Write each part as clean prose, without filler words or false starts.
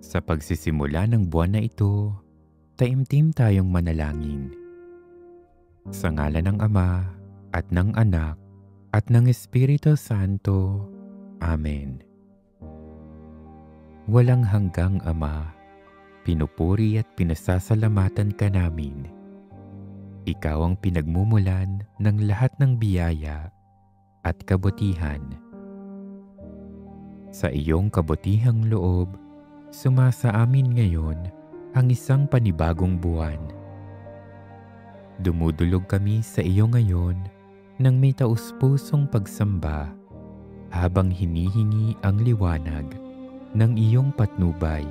Sa pagsisimula ng buwan na ito, taimtim tayong manalangin. Sa ngalan ng Ama, at ng Anak, at ng Espiritu Santo. Amen. Walang hanggang Ama, pinupuri at pinasasalamatan ka namin. Ikaw ang pinagmumulan ng lahat ng biyaya at kabutihan. Sa iyong kabutihang loob, sumasa amin ngayon ang isang panibagong buwan. Dumudulog kami sa iyo ngayon nang may taus-pusong pagsamba habang hinihingi ang liwanag ng iyong patnubay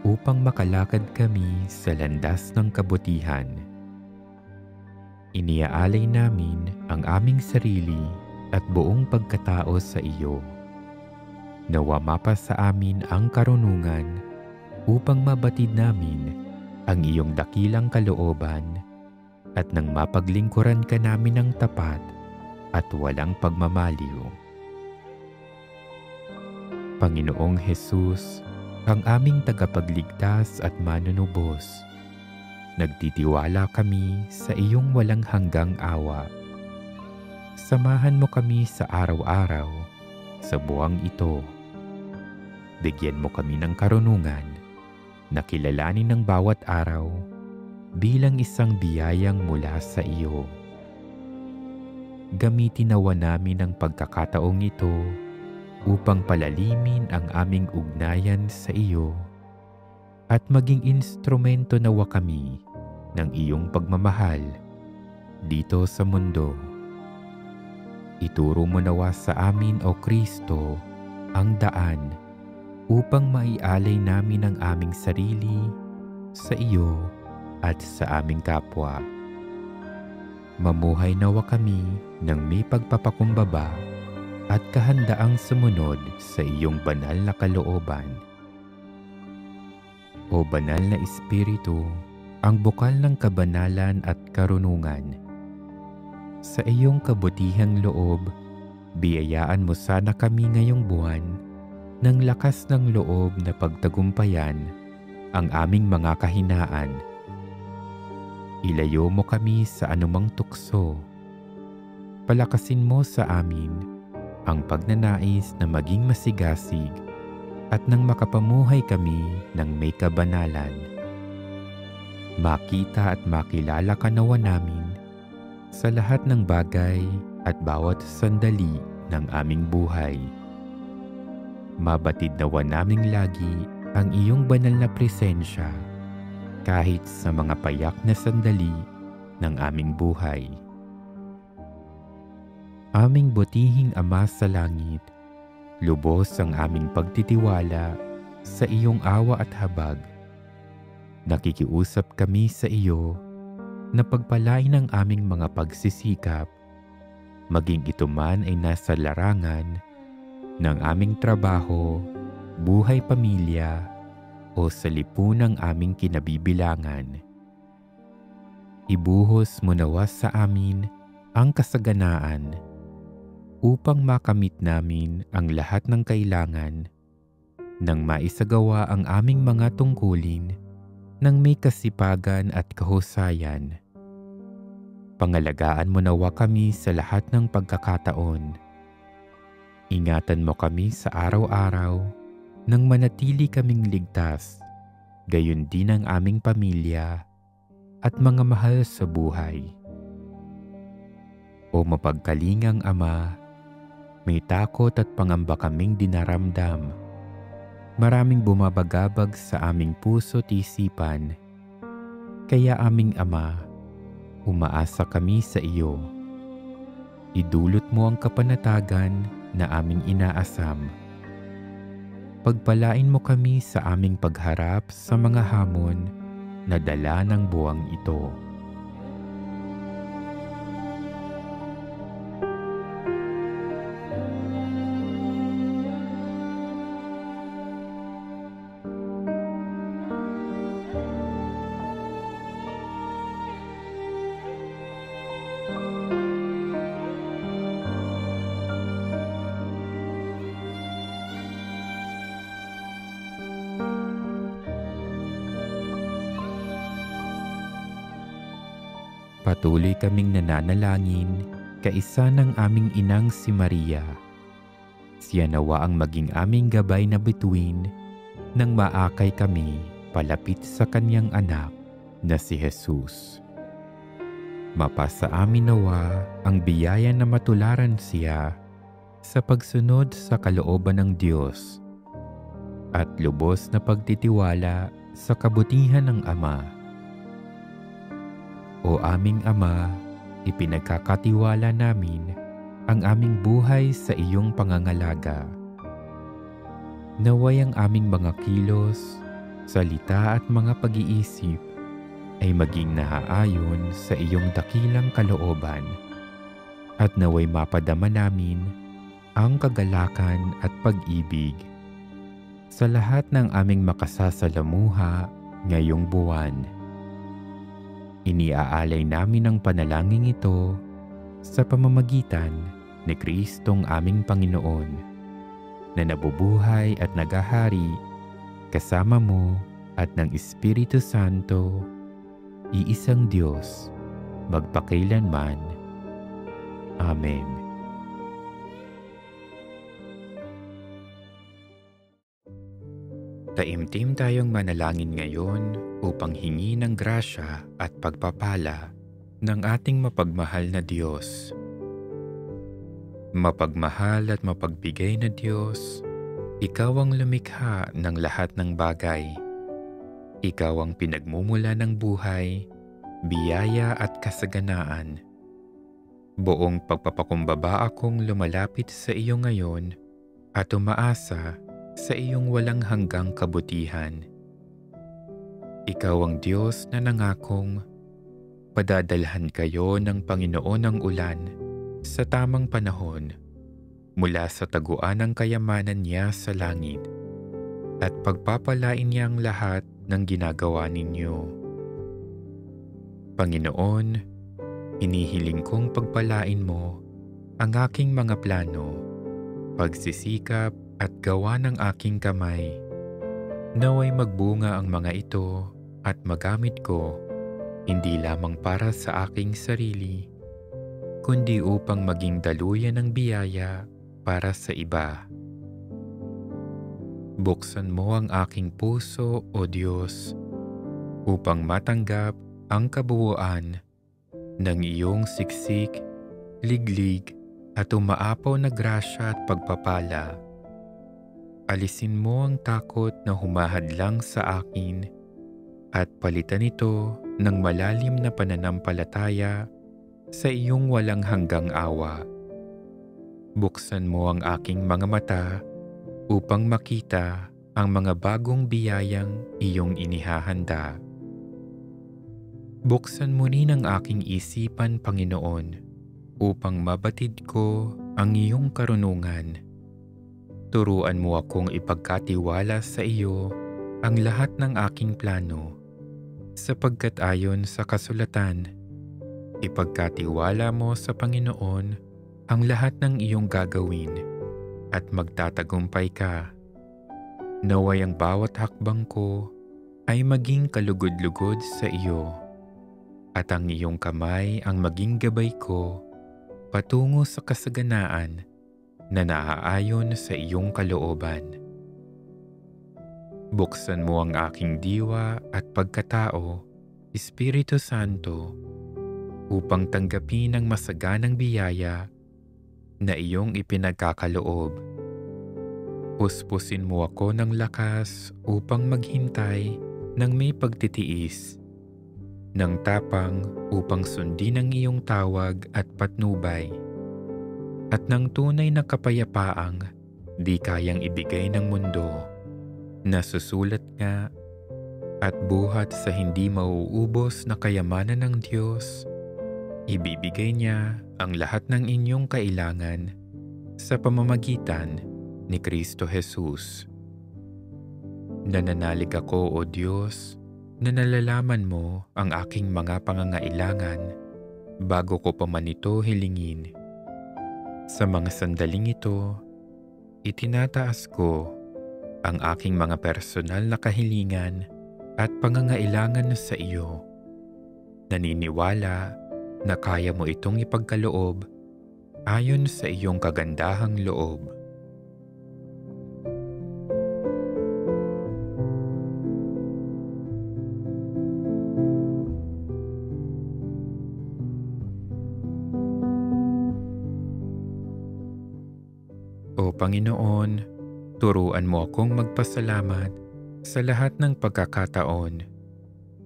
upang makalakad kami sa landas ng kabutihan. Iniaalay namin ang aming sarili at buong pagkatao sa iyo. Nawa mapa sa amin ang karunungan upang mabatid namin ang iyong dakilang kalooban at nang mapaglingkuran ka namin ng tapat at walang pagmamaliw. Panginoong Hesus, ang aming tagapagligtas at manunubos, nagtitiwala kami sa iyong walang hanggang awa. Samahan mo kami sa araw-araw sa buwang ito. Bigyan mo kami ng karunungan na kilalanin ng bawat araw bilang isang biyayang mula sa iyo. Gamitin nawa namin ang pagkakataong ito upang palalimin ang aming ugnayan sa iyo at maging instrumento nawa kami ng iyong pagmamahal dito sa mundo. Ituro mo nawa sa amin, O Kristo, ang daan upang maialay namin ang aming sarili sa iyo at sa aming kapwa. Mamuhay nawa kami ng may pagpapakumbaba at kahandaang sumunod sa iyong banal na kalooban. O banal na Espiritu, ang bukal ng kabanalan at karunungan, sa iyong kabutihang loob, biyayaan mo sana kami ngayong buwan ng lakas ng loob na pagtagumpayan ang aming mga kahinaan. Ilayo mo kami sa anumang tukso. Palakasin mo sa amin ang pagnanais na maging masigasig at nang makapamuhay kami ng may kabanalan. Makita at makilala ka nawa namin sa lahat ng bagay at bawat sandali ng aming buhay. Mabatid nawa naming lagi ang iyong banal na presensya kahit sa mga payak na sandali ng aming buhay. Aming butihing Ama sa langit, lubos ang aming pagtitiwala sa iyong awa at habag. Nakikiusap kami sa iyo na pagpalain ang aming mga pagsisikap, maging ito man ay nasa larangan ng aming trabaho, buhay pamilya, o sa lipunang aming kinabibilangan. Ibuhos mo nawa sa amin ang kasaganaan upang makamit namin ang lahat ng kailangan nang maisagawa ang aming mga tungkulin ng may kasipagan at kahusayan. Pangalagaan mo nawa kami sa lahat ng pagkakataon. Ingatan mo kami sa araw-araw nang manatili kaming ligtas, gayon din ang aming pamilya at mga mahal sa buhay. O mapagkalingang Ama, may takot at pangamba kaming dinaramdam. Maraming bumabagabag sa aming puso at isipan. Kaya aming Ama, umaasa kami sa iyo. Idulot mo ang kapanatagan na aming inaasam. Pagpalain mo kami sa aming pagharap sa mga hamon na dala ng buwang ito. Patuloy kaming nananalangin kaisa ng aming inang si Maria. Siya nawa ang maging aming gabay na bituin nang maakay kami palapit sa kanyang anak na si Jesus. Mapasa amin nawa ang biyaya na matularan siya sa pagsunod sa kalooban ng Diyos at lubos na pagtitiwala sa kabutihan ng Ama. O aming Ama, ipinagkakatiwala namin ang aming buhay sa iyong pangangalaga. Naway ang aming mga kilos, salita at mga pag-iisip ay maging naaayon sa iyong dakilang kalooban at naway mapadama namin ang kagalakan at pag-ibig sa lahat ng aming makasasalamuha ngayong buwan. Iniaalay namin ang panalangin ito sa pamamagitan ni Kristong aming Panginoon na nabubuhay at nagahari kasama mo at ng Espiritu Santo, iisang Diyos, magpakailanman. Amen. Taimtim tayong manalangin ngayon upang hingi ng grasya at pagpapala ng ating mapagmahal na Diyos. Mapagmahal at mapagbigay na Diyos, Ikaw ang lumikha ng lahat ng bagay. Ikaw ang pinagmumula ng buhay, biyaya at kasaganaan. Buong pagpapakumbaba akong lumalapit sa iyo ngayon at umaasa sa iyong walang hanggang kabutihan. Ikaw ang Diyos na nangakong padadalhan kayo ng Panginoon ng ulan sa tamang panahon mula sa taguan ng kayamanan niya sa langit at pagpapalain niya ang lahat ng ginagawa ninyo. Panginoon, inihiling kong pagpalain mo ang aking mga plano, pagsisikap at gawa ng aking kamay. Naway magbunga ang mga ito at magamit ko hindi lamang para sa aking sarili, kundi upang maging daluyan ng biyaya para sa iba. Buksan mo ang aking puso, O Diyos, upang matanggap ang kabuuan ng iyong siksik, liglig at umaapaw na grasya at pagpapala. Alisin mo ang takot na humahadlang sa akin at palitan ito ng malalim na pananampalataya sa iyong walang hanggang awa. Buksan mo ang aking mga mata upang makita ang mga bagong biyayang iyong inihahanda. Buksan mo rin ang aking isipan, Panginoon, upang mabatid ko ang iyong karunungan. Turuan mo akong ipagkatiwala sa iyo ang lahat ng aking plano, sapagkat ayon sa kasulatan, ipagkatiwala mo sa Panginoon ang lahat ng iyong gagawin at magtatagumpay ka. Naway ang bawat hakbang ko ay maging kalugod-lugod sa iyo, at ang iyong kamay ang maging gabay ko patungo sa kasaganaan na naaayon sa iyong kalooban. Buksan mo ang aking diwa at pagkatao, Espiritu Santo, upang tanggapin ang masaganang biyaya na iyong ipinagkakaloob. Puspusin mo ako ng lakas upang maghintay ng may pagtitiis, ng tapang upang sundin ang iyong tawag at patnubay, at ng tunay na kapayapaang di kayang ibigay ng mundo, na susulat nga at buhat sa hindi mauubos na kayamanan ng Diyos. Ibibigay niya ang lahat ng inyong kailangan sa pamamagitan ni Kristo Jesus. Nananalig ako, O Diyos, na nalalaman mo ang aking mga pangangailangan bago ko pa man ito hilingin. Sa mga sandaling ito, itinataas ko ang aking mga personal na kahilingan at pangangailangan sa iyo. Naniniwala na kaya mo itong ipagkaloob ayon sa iyong kagandahang loob. O Panginoon, turuan mo akong magpasalamat sa lahat ng pagkakataon,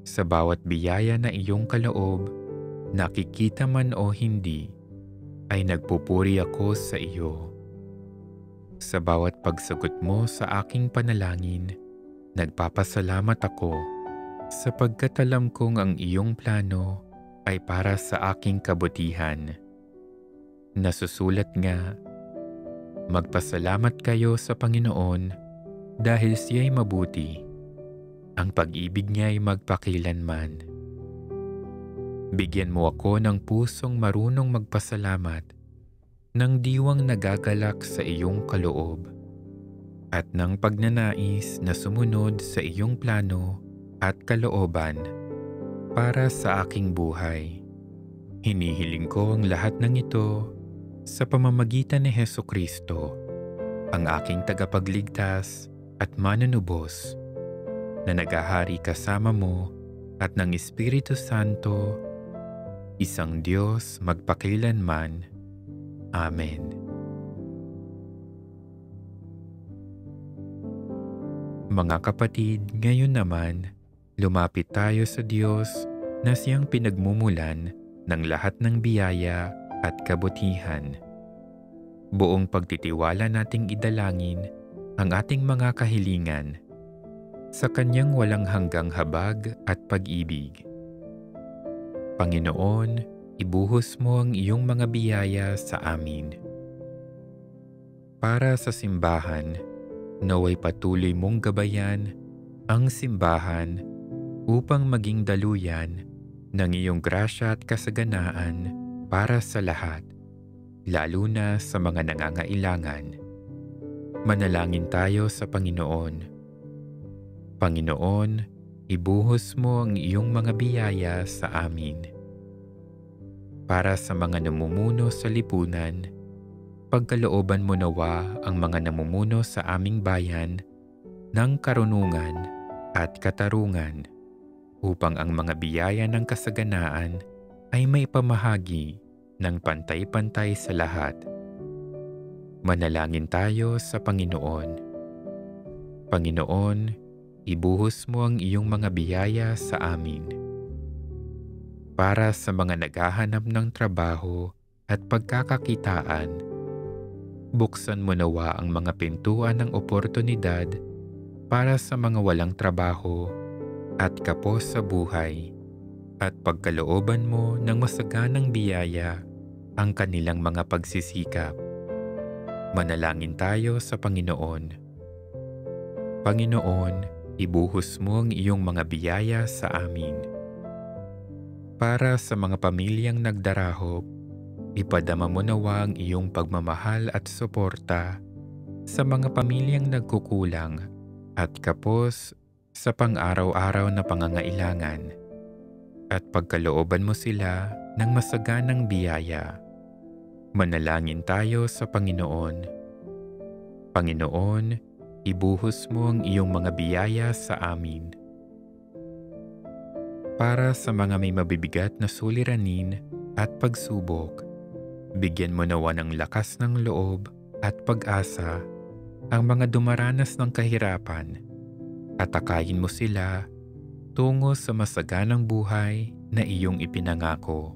sa bawat biyaya na iyong kaloob, nakikita man o hindi, ay nagpupuri ako sa iyo. Sa bawat pagsagot mo sa aking panalangin, nagpapasalamat ako sapagkat alam kong ang iyong plano ay para sa aking kabutihan. Nasusulat nga, magpasalamat kayo sa Panginoon dahil siya'y mabuti. Ang pag-ibig niya'y magpakilanman. Bigyan mo ako ng pusong marunong magpasalamat, ng diwang nagagalak sa iyong kaloob, at ng pagnanais na sumunod sa iyong plano at kalooban para sa aking buhay. Hinihiling ko ang lahat ng ito sa pamamagitan ni Hesukristo, ang aking tagapagligtas at manunubos, na naghahari kasama mo at ng Espiritu Santo, isang Diyos magpakailanman. Amen. Mga kapatid, ngayon naman, lumapit tayo sa Diyos na siyang pinagmumulan ng lahat ng biyaya at kabutihan. Buong pagtitiwala nating idalangin ang ating mga kahilingan sa kanyang walang hanggang habag at pag-ibig. Panginoon, ibuhos mo ang iyong mga biyaya sa amin. Para sa simbahan, naway patuloy mong gabayan ang simbahan upang maging daluyan ng iyong grasya at kasaganaan para sa lahat, lalo na sa mga nangangailangan. Manalangin tayo sa Panginoon. Panginoon, ibuhos mo ang iyong mga biyaya sa amin. Para sa mga namumuno sa lipunan, pagkalooban mo nawa ang mga namumuno sa aming bayan ng karunungan at katarungan, upang ang mga biyaya ng kasaganaan ay may pamahagi ng pantay-pantay sa lahat. Manalangin tayo sa Panginoon. Panginoon, ibuhos mo ang iyong mga biyaya sa amin. Para sa mga naghahanap ng trabaho at pagkakakitaan, buksan mo nawa ang mga pintuan ng oportunidad para sa mga walang trabaho at kapos sa buhay, at pagkalooban mo ng masaganang biyaya ang kanilang mga pagsisikap. Manalangin tayo sa Panginoon. Panginoon, ibuhos mo ang iyong mga biyaya sa amin. Para sa mga pamilyang nagdarahop, ipadama mo nawa ang iyong pagmamahal at suporta sa mga pamilyang nagkukulang at kapos sa pang-araw-araw na pangangailangan, at pagkalooban mo sila ng masaganang biyaya. Manalangin tayo sa Panginoon. Panginoon, ibuhos mo ang iyong mga biyaya sa amin. Para sa mga may mabibigat na suliranin at pagsubok, bigyan mo nawa ng lakas ng loob at pag-asa ang mga dumaranas ng kahirapan, at takayin mo sila tungo sa masaganang buhay na iyong ipinangako.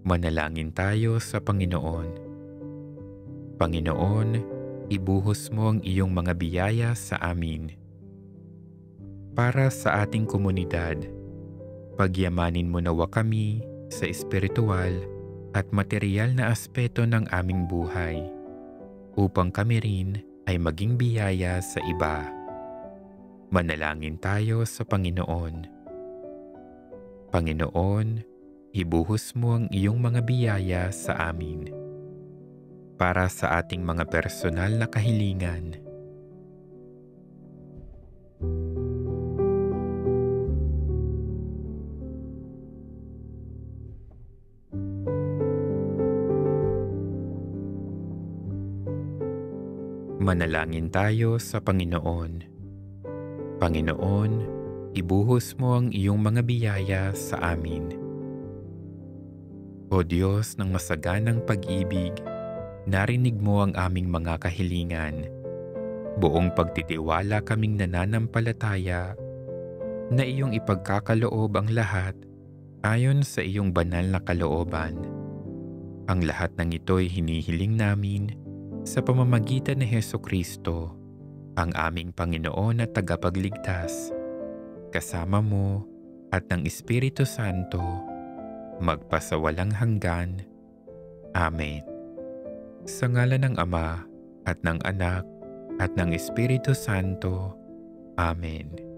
Manalangin tayo sa Panginoon. Panginoon, ibuhos mo ang iyong mga biyaya sa amin. Para sa ating komunidad, pagyamanin mo nawa kami sa espiritual at material na aspeto ng aming buhay, upang kami rin ay maging biyaya sa iba. Manalangin tayo sa Panginoon. Panginoon, ibuhos mo ang iyong mga biyaya sa amin. Para sa ating mga personal na kahilingan, Manalangin tayo sa Panginoon. Panginoon, ibuhos mo ang iyong mga biyaya sa amin. O Diyos ng masaganang pag-ibig, narinig mo ang aming mga kahilingan. Buong pagtitiwala kaming nananampalataya na iyong ipagkakaloob ang lahat ayon sa iyong banal na kalooban. Ang lahat ng ito'y hinihiling namin sa pamamagitan ni Hesukristo, ang aming Panginoon at tagapagligtas, kasama mo at ng Espiritu Santo, magpasawalang hanggan. Amen. Sa ngalan ng Ama at ng Anak at ng Espiritu Santo. Amen.